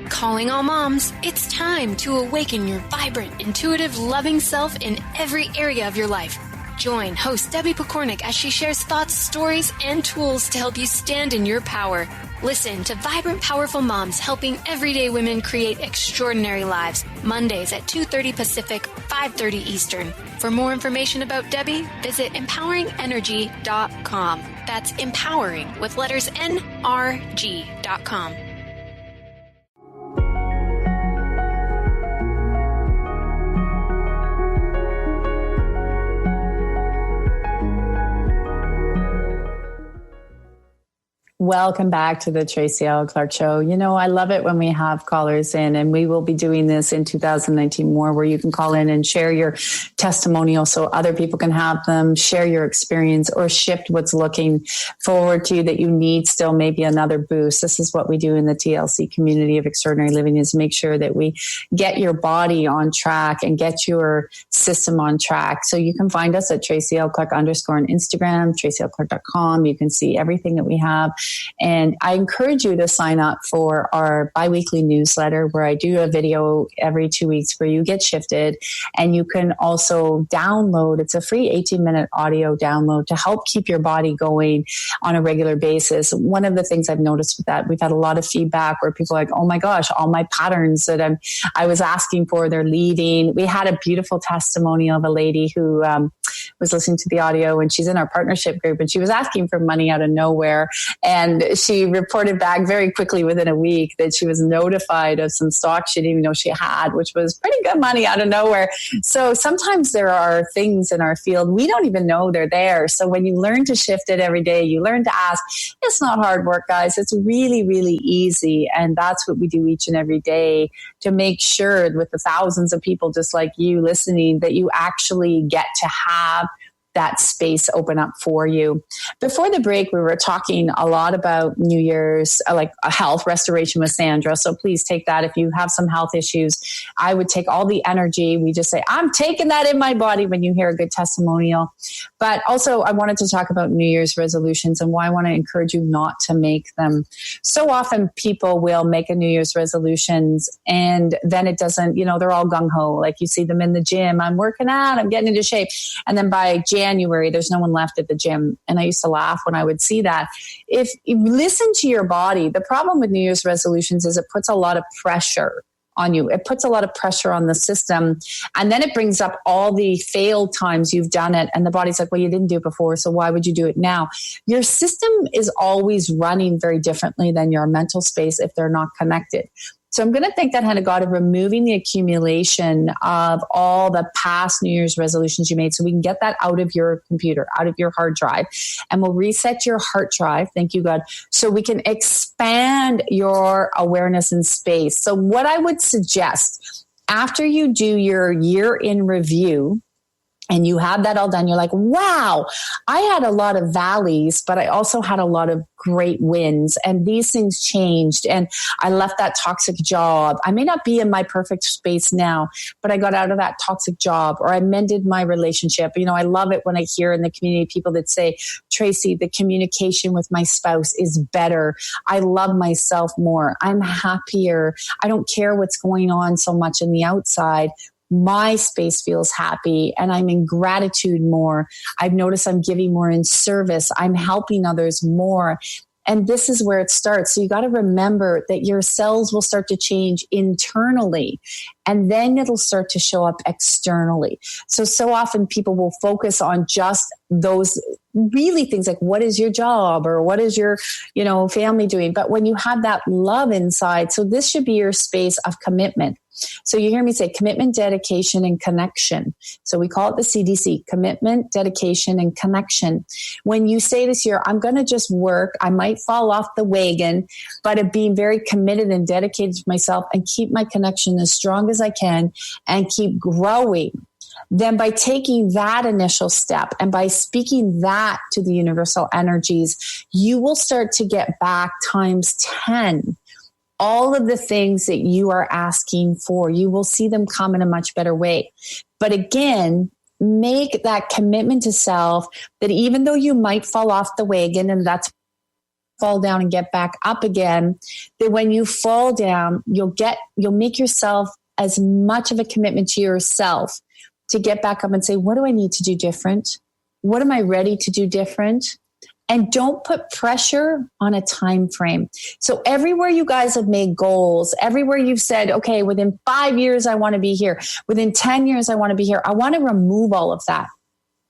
Calling all moms, it's time to awaken your vibrant, intuitive, loving self in every area of your life. Join host Debbie Pokornik as she shares thoughts, stories, and tools to help you stand in your power. Listen to Vibrant, Powerful Moms helping everyday women create extraordinary lives. Mondays at 2:30 Pacific, 5:30 Eastern. For more information about Debbie, visit empoweringenergy.com. That's empowering with letters NRG.com. Welcome back to the Tracy L. Clark Show. You know, I love it when we have callers in, and we will be doing this in 2019 more, where you can call in and share your testimonial so other people can have them, share your experience, or shift what's looking forward to you that you need still maybe another boost. This is what we do in the TLC community of extraordinary living, is make sure that we get your body on track and get your system on track. So you can find us at Tracy L. Clark _ on Instagram, TracyLClark.com. You can see everything that we have. And I encourage you to sign up for our biweekly newsletter, where I do a video every 2 weeks where you get shifted, and you can also download. It's a free 18-minute audio download to help keep your body going on a regular basis. One of the things I've noticed with that, we've had a lot of feedback where people are like, oh my gosh, all my patterns that I was asking for, they're leaving. We had a beautiful testimonial of a lady who was listening to the audio, and she's in our partnership group, and she was asking for money out of nowhere. And she reported back very quickly within a week that she was notified of some stock she didn't even know she had, which was pretty good money out of nowhere. So sometimes there are things in our field we don't even know they're there. So when you learn to shift it every day, you learn to ask. It's not hard work, guys. It's really, really easy. And that's what we do each and every day to make sure, with the thousands of people just like you listening, that you actually get to have that space open up for you. Before the break, we were talking a lot about New Year's, like a health restoration with Sandra. So please take that. If you have some health issues, I would take all the energy. We just say, I'm taking that in my body when you hear a good testimonial. But also, I wanted to talk about New Year's resolutions and why I want to encourage you not to make them. So often people will make a New Year's resolutions, and then it doesn't, they're all gung-ho. Like you see them in the gym. I'm working out. I'm getting into shape. And then by January, there's no one left at the gym. And I used to laugh when I would see that. If you listen to your body, the problem with New Year's resolutions is it puts a lot of pressure on you. It puts a lot of pressure on the system. And then it brings up all the failed times you've done it. And the body's like, well, you didn't do it before, so why would you do it now? Your system is always running very differently than your mental space if they're not connected. So I'm going to thank that hand of God of removing the accumulation of all the past New Year's resolutions you made, so we can get that out of your computer, out of your hard drive, and we'll reset your heart drive. Thank you, God. So we can expand your awareness in space. So what I would suggest, after you do your year in review, and you have that all done, you're like, wow, I had a lot of valleys, but I also had a lot of great wins. And these things changed. And I left that toxic job. I may not be in my perfect space now, but I got out of that toxic job, or I mended my relationship. I love it when I hear in the community people that say, Tracy, the communication with my spouse is better. I love myself more. I'm happier. I don't care what's going on so much in the outside. My space feels happy, and I'm in gratitude more. I've noticed I'm giving more in service. I'm helping others more. And this is where it starts. So you got to remember that your cells will start to change internally, and then it'll start to show up externally. So often people will focus on just those really things like, what is your job, or what is your, family doing? But when you have that love inside, so this should be your space of commitment. So you hear me say commitment, dedication, and connection. So we call it the CDC, commitment, dedication, and connection. When you say this year, I'm going to just work, I might fall off the wagon, but of being very committed and dedicated to myself and keep my connection as strong as I can and keep growing. Then by taking that initial step and by speaking that to the universal energies, you will start to get back times 10. All of the things that you are asking for, you will see them come in a much better way. But again, make that commitment to self that even though you might fall off the wagon, and that's fall down and get back up again, that when you fall down, you'll make yourself as much of a commitment to yourself to get back up and say, what do I need to do different? What am I ready to do different? And don't put pressure on a time frame. So everywhere you guys have made goals, everywhere you've said, okay, within 5 years, I want to be here. Within 10 years, I want to be here. I want to remove all of that.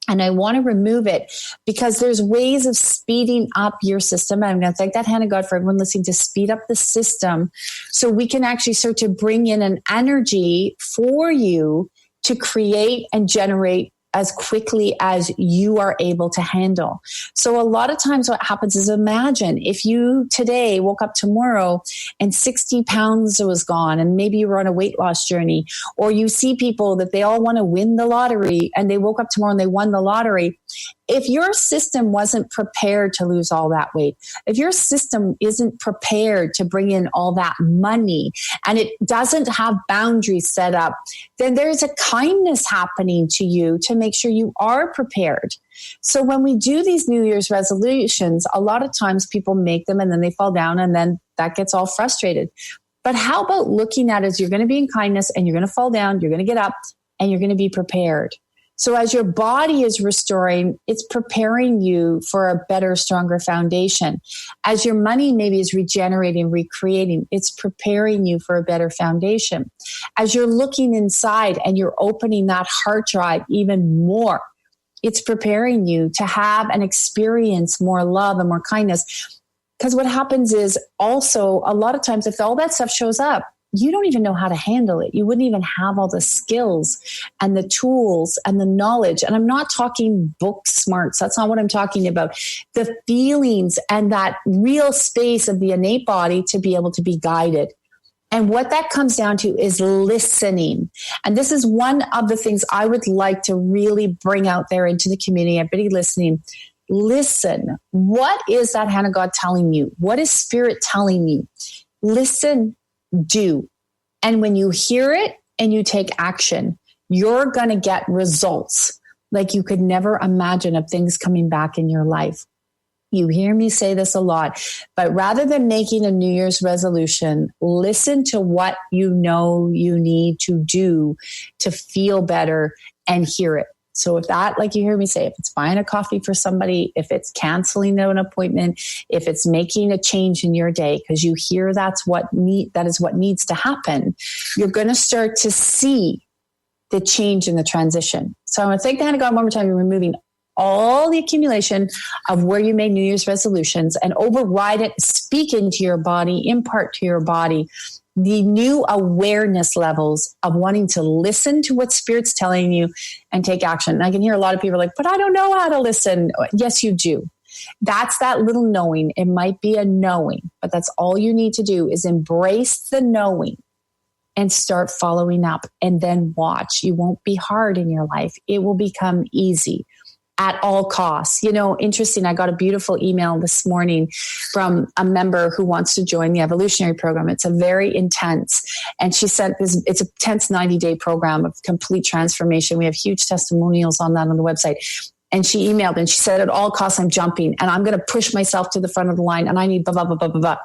And I want to remove it because there's ways of speeding up your system. And I'm going to thank that hand of God for everyone listening to speed up the system so we can actually start to bring in an energy for you to create and generate as quickly as you are able to handle. So a lot of times what happens is, imagine if you today woke up tomorrow and 60 pounds was gone, and maybe you were on a weight loss journey, or you see people that they all want to win the lottery and they woke up tomorrow and they won the lottery. If your system wasn't prepared to lose all that weight, if your system isn't prepared to bring in all that money, and it doesn't have boundaries set up, then there's a kindness happening to you to make sure you are prepared. So when we do these New Year's resolutions, a lot of times people make them and then they fall down, and then that gets all frustrated. But how about looking at it as you're going to be in kindness, and you're going to fall down, you're going to get up, and you're going to be prepared. So as your body is restoring, it's preparing you for a better, stronger foundation. As your money maybe is regenerating, recreating, it's preparing you for a better foundation. As you're looking inside and you're opening that heart drive even more, it's preparing you to have and experience more love and more kindness. Because what happens is also a lot of times if all that stuff shows up, you don't even know how to handle it. You wouldn't even have all the skills and the tools and the knowledge. And I'm not talking book smarts. That's not what I'm talking about. The feelings and that real space of the innate body to be able to be guided. And what that comes down to is listening. And this is one of the things I would like to really bring out there into the community. Everybody listening, listen. What is that hand of God telling you? What is Spirit telling you? Listen. Do. And when you hear it and you take action, you're going to get results like you could never imagine of things coming back in your life. You hear me say this a lot, but rather than making a New Year's resolution, listen to what you know you need to do to feel better and hear it. So if that, like you hear me say, if it's buying a coffee for somebody, if it's canceling an appointment, if it's making a change in your day, because you hear that is what needs to happen, you're going to start to see the change in the transition. So I'm going to thank the hand of God one more time. You're removing all the accumulation of where you made New Year's resolutions and override it, speak into your body, impart to your body the new awareness levels of wanting to listen to what Spirit's telling you and take action. And I can hear a lot of people like, but I don't know how to listen. Yes, you do. That's that little knowing. It might be a knowing, but that's all you need to do is embrace the knowing and start following up, and then watch. You won't be hard in your life. It will become easy. At all costs. You know, interesting. I got a beautiful email this morning from a member who wants to join the evolutionary program. It's a very intense, and she said it's a intense 90-day program of complete transformation. We have huge testimonials on that on the website. And she emailed and she said, at all costs, I'm jumping and I'm going to push myself to the front of the line and I need blah, blah, blah, blah, blah, blah.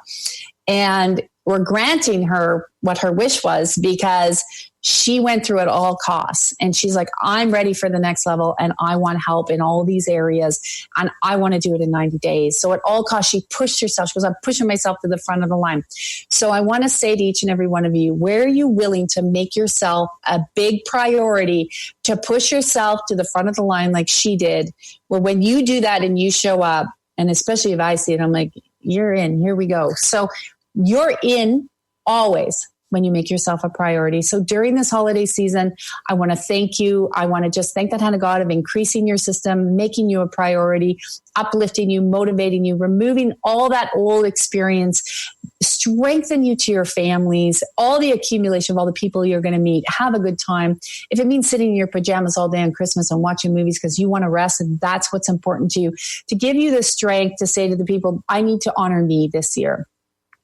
And we're granting her what her wish was because she went through at all costs. And she's like, I'm ready for the next level and I want help in all these areas and I want to do it in 90 days. So at all costs, she pushed herself. She goes, I'm pushing myself to the front of the line. So I want to say to each and every one of you, where are you willing to make yourself a big priority to push yourself to the front of the line like she did? Well, when you do that and you show up, and especially if I see it, I'm like, you're in, here we go. So you're in always when you make yourself a priority. So during this holiday season, I want to thank you. I want to just thank the hand of God of increasing your system, making you a priority, uplifting you, motivating you, removing all that old experience, strengthen you to your families, all the accumulation of all the people you're going to meet. Have a good time. If it means sitting in your pajamas all day on Christmas and watching movies because you want to rest and that's what's important to you, to give you the strength to say to the people, I need to honor me this year.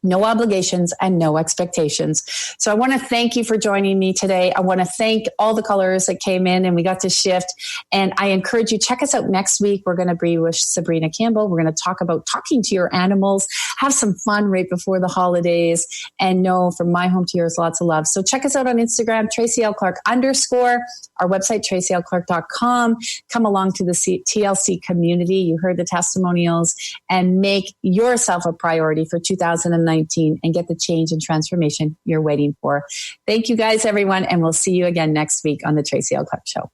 No obligations and no expectations. So I want to thank you for joining me today. I want to thank all the callers that came in and we got to shift. And I encourage you, check us out next week. We're going to be with Sabrina Campbell. We're going to talk about talking to your animals, have some fun right before the holidays, and know from my home to yours, lots of love. So check us out on Instagram, Tracy L. Clark _, our website, tracylclark.com. Come along to the TLC community. You heard the testimonials and make yourself a priority for 2019 and get the change and transformation you're waiting for. Thank you guys, everyone, and we'll see you again next week on the Tracy L. Clark Show.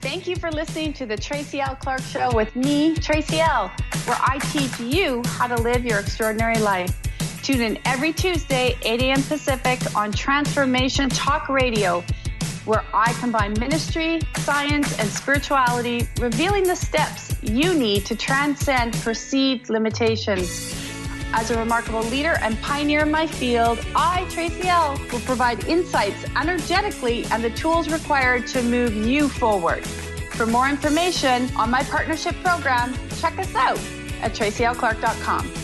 Thank you for listening to the Tracy L. Clark Show with me, Tracy L., where I teach you how to live your extraordinary life. Tune in every Tuesday, 8 a.m. Pacific on Transformation Talk Radio, where I combine ministry, science, and spirituality, revealing the steps you need to transcend perceived limitations. As a remarkable leader and pioneer in my field, I, Tracy L., will provide insights energetically and the tools required to move you forward. For more information on my partnership program, check us out at tracylclark.com.